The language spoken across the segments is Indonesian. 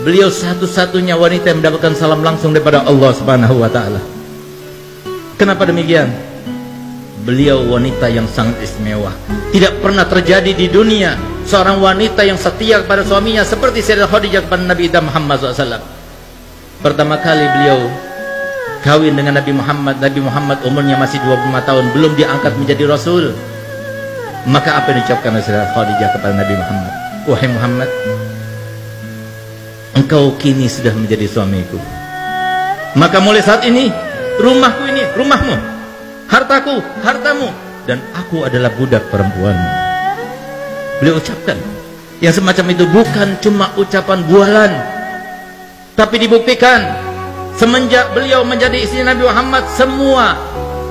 Beliau satu-satunya wanita yang mendapatkan salam langsung daripada Allah Subhanahu wa taala. Kenapa demikian? Beliau wanita yang sangat istimewa. Tidak pernah terjadi di dunia seorang wanita yang setia kepada suaminya seperti Sayyidah Khadijah kepada Nabi Muhammad SAW. Pertama kali beliau kawin dengan Nabi Muhammad. Nabi Muhammad umurnya masih 25 tahun, belum diangkat menjadi Rasul. Maka apa yang diucapkan oleh Sayyidah Khadijah kepada Nabi Muhammad? Wahai Muhammad, engkau kini sudah menjadi suamiku. Maka mulai saat ini, rumahku ini rumahmu, hartaku hartamu, dan aku adalah budak perempuanmu. Beliau ucapkan yang semacam itu bukan cuma ucapan bualan, tapi dibuktikan semenjak beliau menjadi istri Nabi Muhammad, semua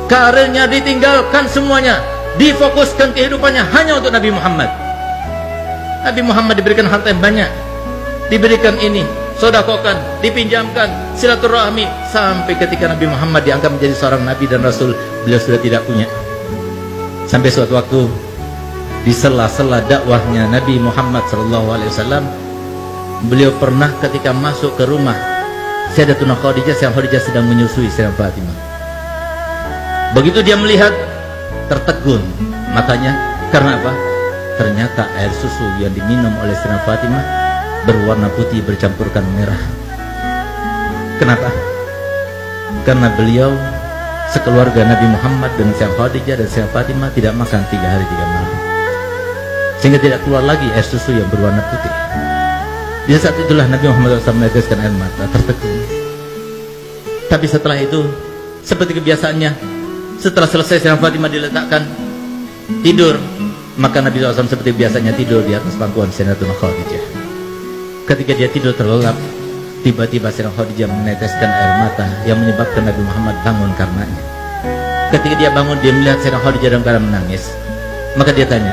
karirnya ditinggalkan, semuanya difokuskan kehidupannya hanya untuk Nabi Muhammad. Nabi Muhammad diberikan harta yang banyak, diberikan ini, sodakokan, dipinjamkan, silaturahmi, sampai ketika Nabi Muhammad diangkat menjadi seorang Nabi dan Rasul, beliau sudah tidak punya. Sampai suatu waktu di sela-sela dakwahnya Nabi Muhammad SAW, beliau pernah ketika masuk ke rumah Sayyidatuna Khadijah, Sayyidah Khadijah sedang menyusui Sayyidah Fatimah. Begitu dia melihat, tertegun matanya. Karena apa? Ternyata air susu yang diminum oleh Sayyidah Fatimah berwarna putih bercampurkan merah. Kenapa? Karena beliau sekeluarga Nabi Muhammad dengan Sayyidah Khadijah dan Sayyidah Fatimah tidak makan 3 hari 3 malam, sehingga tidak keluar lagi air susu yang berwarna putih. Di saat itulah Nabi Muhammad SAW meneteskan air mata, tertegun. Tapi setelah itu, seperti kebiasaannya, setelah selesai Sayyidah Fatimah diletakkan tidur, maka Nabi SAW seperti biasanya tidur di atas pangkuan Sayyidatuna Khadijah. Ketika dia tidur terlelap, tiba-tiba Sayyidah Khadijah meneteskan air mata yang menyebabkan Nabi Muhammad bangun karenanya. Ketika dia bangun, dia melihat Sayyidah Khadijah dalam keadaan menangis. Maka dia tanya,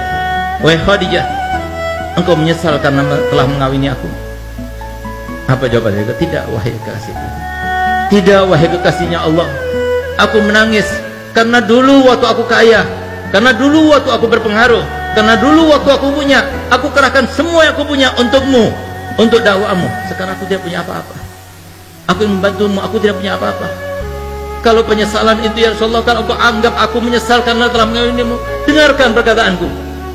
"Wahai Khadijah, engkau menyesal karena telah mengawini aku?" Apa jawabannya? "Tidak, wahai kekasihku. Tidak, wahai kekasihnya Allah. Aku menangis karena dulu waktu aku kaya, karena dulu waktu aku berpengaruh, karena dulu waktu aku punya, aku kerahkan semua yang aku punya untukmu, untuk dakwamu. Sekarang aku tidak punya apa-apa. Aku yang membantumu, aku tidak punya apa-apa. Kalau penyesalan itu ya Rasulullah, kalau engkau anggap aku menyesal karena telah mengawinimu, dengarkan perkataanku.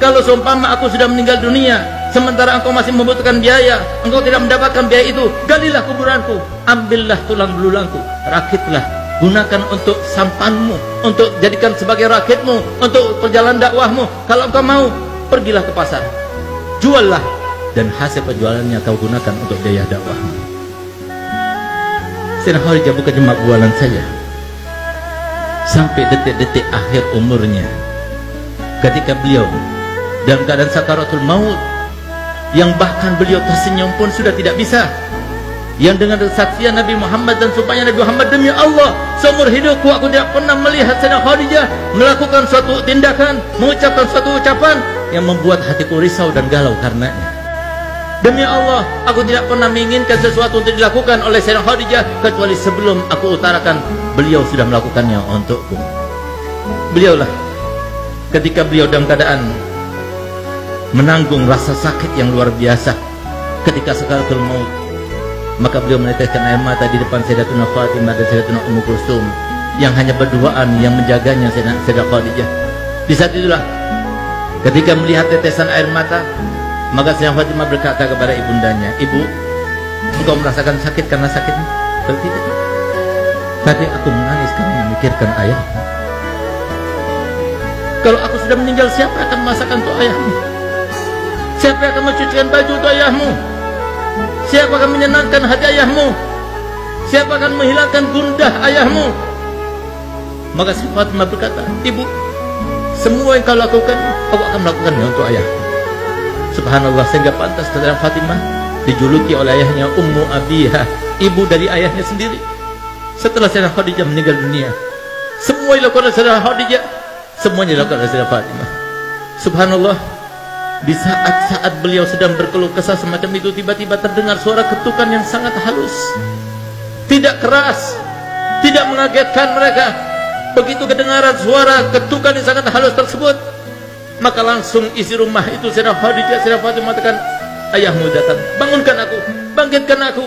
Kalau seumpama aku sudah meninggal dunia, sementara engkau masih membutuhkan biaya, engkau tidak mendapatkan biaya itu, galilah kuburanku, ambillah tulang belulangku, rakitlah, gunakan untuk sampanmu, untuk jadikan sebagai rakitmu, untuk perjalanan dakwahmu. Kalau engkau mau, pergilah ke pasar, juallah, dan hasil penjualannya kau gunakan untuk biaya dakwahmu." Sayyidah Khadijah bukan cuma bualan saja. Sampai detik-detik akhir umurnya, ketika beliau dalam keadaan sakaratul maut, yang bahkan beliau tersenyum pun sudah tidak bisa, yang dengan kesaksian Nabi Muhammad dan sumpahnya Nabi Muhammad, "Demi Allah, seumur hidupku aku tidak pernah melihat Sayyidah Khadijah melakukan suatu tindakan, mengucapkan suatu ucapan yang membuat hatiku risau dan galau karenanya. Demi Allah, aku tidak pernah menginginkan sesuatu untuk dilakukan oleh Sayyidah Khadijah kecuali sebelum aku utarakan, beliau sudah melakukannya untukku." Beliaulah ketika beliau dalam keadaan menanggung rasa sakit yang luar biasa ketika sakaratul maut, maka beliau meneteskan air mata di depan Sayyidatuna Fatimah dan Sayyidatuna Ummu Kulsum yang hanya berduaan yang menjaganya Sayyidah Khadijah. Di saat itulah ketika melihat tetesan air mata, maka Sayyidah Fatimah berkata kepada ibundanya, "Ibu, engkau merasakan sakit karena sakitmu?" "Tidak. Tadi aku menangis karena memikirkan ayahmu. Kalau aku sudah meninggal, siapa akan masakan untuk ayahmu? Siapa akan mencucikan baju untuk ayahmu? Siapa akan menyenangkan hati ayahmu? Siapa akan menghilangkan gundah ayahmu?" Maka Sayyidah Fatimah berkata, "Ibu, semua yang kau lakukan, aku akan melakukannya untuk ayahku." Subhanallah, sehingga pantas Sayyidah Fatimah dijuluki oleh ayahnya Ummu Abiha, ibu dari ayahnya sendiri. Setelah Sayyidah Khadijah meninggal dunia, semua yang dilakukan oleh Sayyidah Khadijah, semuanya dilakukan oleh Sayyidah Fatimah. Subhanallah, di saat-saat beliau sedang berkeluh kesah semacam itu, tiba-tiba terdengar suara ketukan yang sangat halus, tidak keras, tidak mengagetkan mereka. Begitu kedengaran suara ketukan yang sangat halus tersebut, maka langsung isi rumah itu Sayyidah Khadijah, Sayyidah Fatimah mengatakan, "Ayahmu datang, bangunkan aku, bangkitkan aku.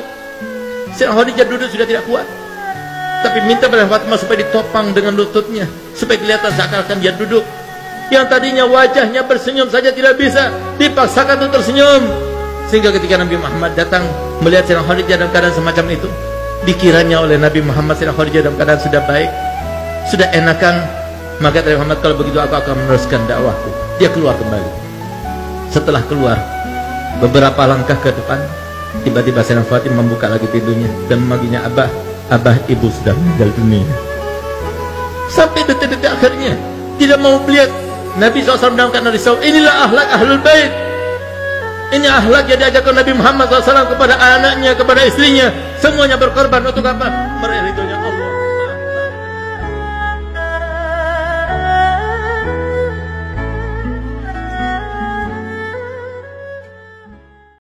Sayyidah Khadijah duduk sudah tidak kuat, tapi minta pada Fatimah supaya ditopang dengan lututnya, supaya kelihatan seakan-akan dia duduk. Yang tadinya wajahnya bersenyum saja tidak bisa, dipaksakan untuk tersenyum. Sehingga ketika Nabi Muhammad datang melihat Sayyidah Khadijah dalam keadaan semacam itu, dikiranya oleh Nabi Muhammad Sayyidah Khadijah dalam keadaan sudah baik, sudah enakan. Maka Nabi Muhammad, kalau begitu aku akan meneruskan dakwahku. Dia keluar kembali. Setelah keluar beberapa langkah ke depan, tiba-tiba Sayyidah Fatimah membuka lagi pintunya dan memanggilnya, Abah, Abah, ibu sudah meninggal dunia. Sampai detik-detik akhirnya tidak mau melihat Nabi SAW dalam keadaan risau. Inilah akhlak ahlul bait. Ini akhlak yang diajarkan Nabi Muhammad SAW kepada anaknya, kepada istrinya. Semuanya berkorban untuk apa?